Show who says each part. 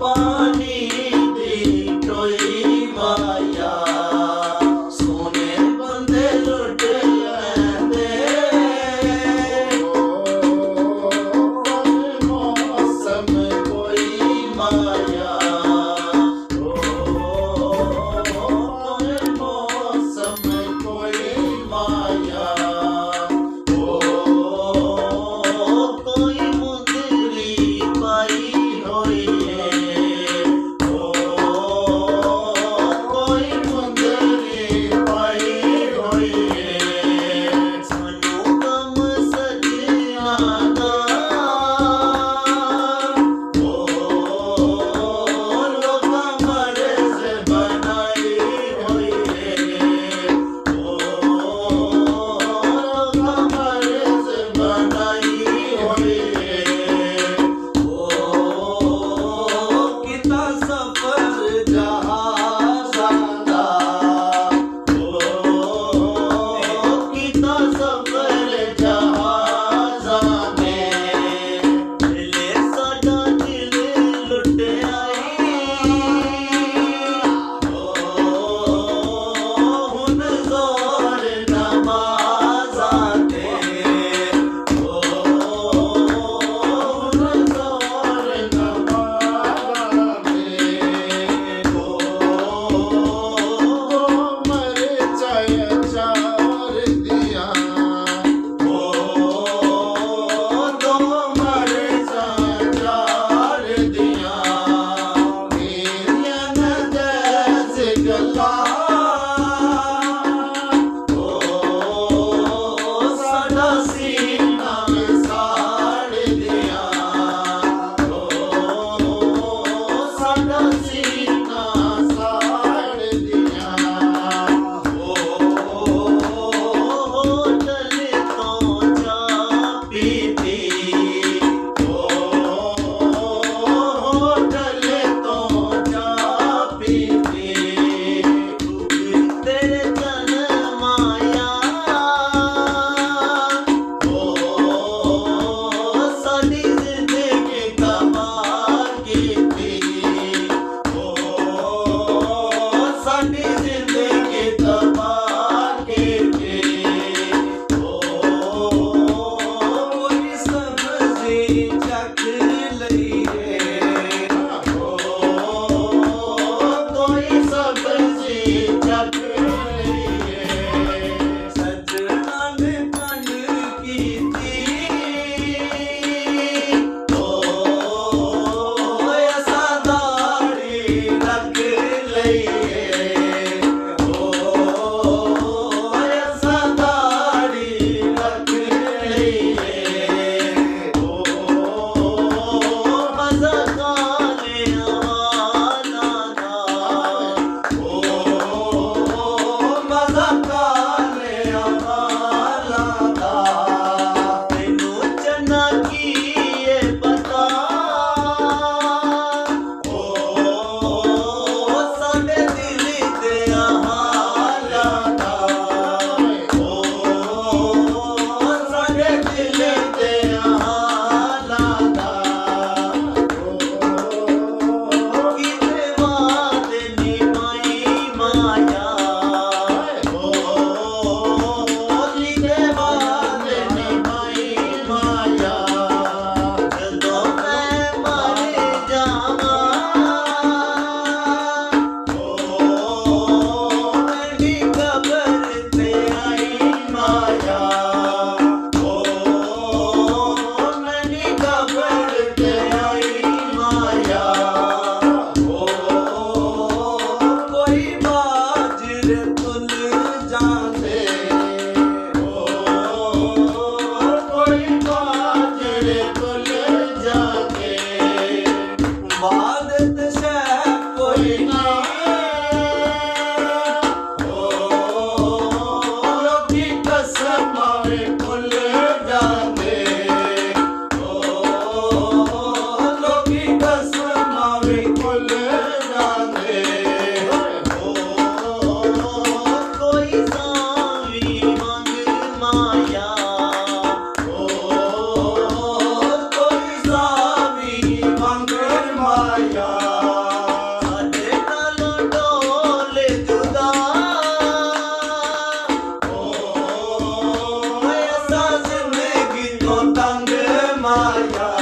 Speaker 1: पानी दी कोई माया सोने बंदे लुट लैंदे मौसम कोई माया मौसम कोई माया कोई मुंदरी पाई होई है कोई मुंदरी पाई होई है सानू कम सजना दा लोकां मर्ज़ बनाई होई है लोकां मर्ज़ बनाई होई किता सफर जहाज़ां दा किता सफर जहाज़ां ने दिले साडा दिल लुट आई हुन ज़ोर नमाज़ां ते हुन ज़ोर नमाज़ां ते मर जाए चार दिया दो मर जाए चार दिया मेरियां नज़र गल्लां साडा सीना साड़ दिया साडा सीना साड़ दिया होटल तो जा पीती होटल तो जा पीती तेरे तन माया साडी जिंदगी तबाह कीती साडी जिंदगी तबाह कीती कोई सब्जी चख लईए कोई सब्जी चख लईए सजना ने कंड कीती असां दाढ़ी रख लईए असां दाढ़ी रख लईए आया